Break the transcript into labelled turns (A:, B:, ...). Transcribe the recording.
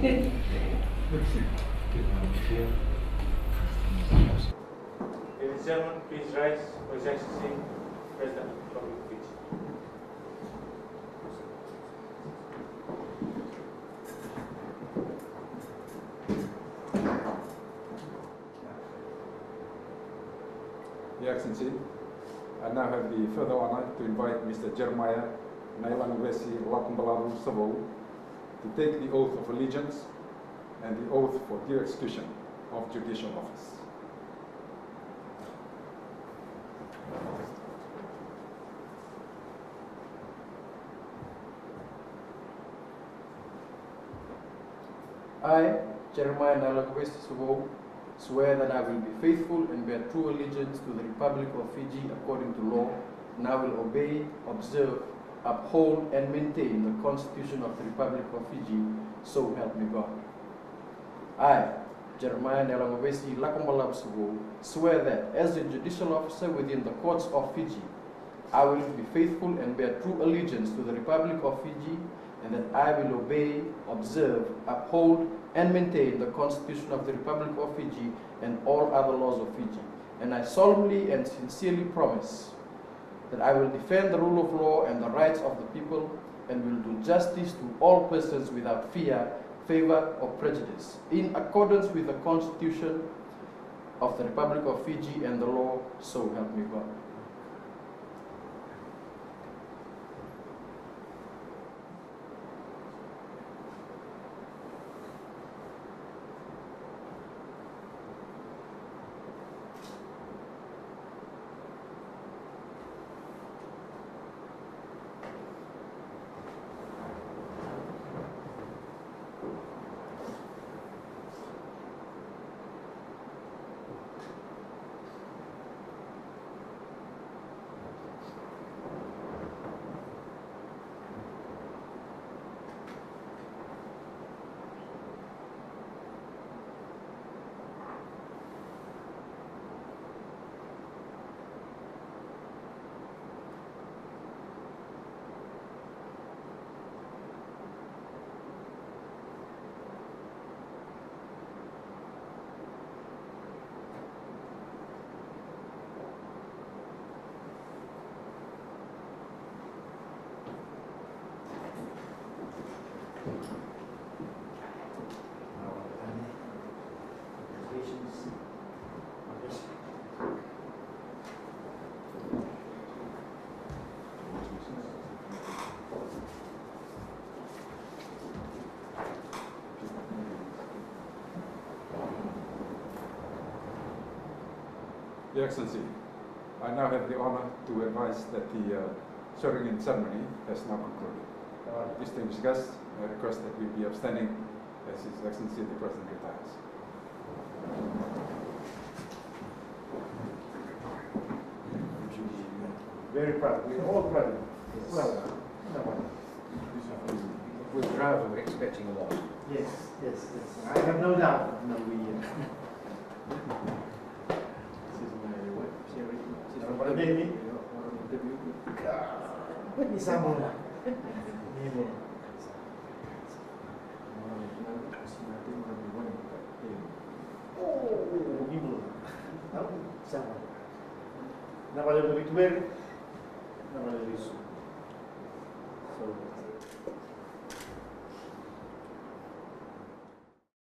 A: Ladies and gentlemen, please rise for His Excellency, President of the Republic of Fiji.
B: Your Excellency, I now have the further honor to invite Mr. Jeremiah Nailanguesi Lakumbalaru Savo to take the oath of allegiance and the oath for due execution of judicial office.
C: I, Jeremiah Nailanguesi Savo, swear that I will be faithful and bear true allegiance to the Republic of Fiji according to law, and I will obey, observe, uphold, and maintain the Constitution of the Republic of Fiji, so help me God. I, Jeremiah Nailanguesi Lakumbalaru Savo, swear that as a judicial officer within the courts of Fiji, I will be faithful and bear true allegiance to the Republic of Fiji, and that I will obey, observe, uphold, and maintain the Constitution of the Republic of Fiji and all other laws of Fiji. And I solemnly and sincerely promise that I will defend the rule of law and the rights of the people, and will do justice to all persons without fear, favor, or prejudice, in accordance with the Constitution of the Republic of Fiji and the law, so help me God.
B: Your Excellency, I now have the honor to advise that the swearing-in ceremony has now concluded. Distinguished guests, I request that we be abstaining as His Excellency the President retires.
D: Very proud. We're all proud. Well,
E: We're proud, we're expecting a lot.
D: yes, yes, yes. I have no doubt. No, we. This is my wife, Sherry. This is my baby. What is someone? Oh, ibu. Sama. Nama dia begitu ber. Nama dia Yesus. So.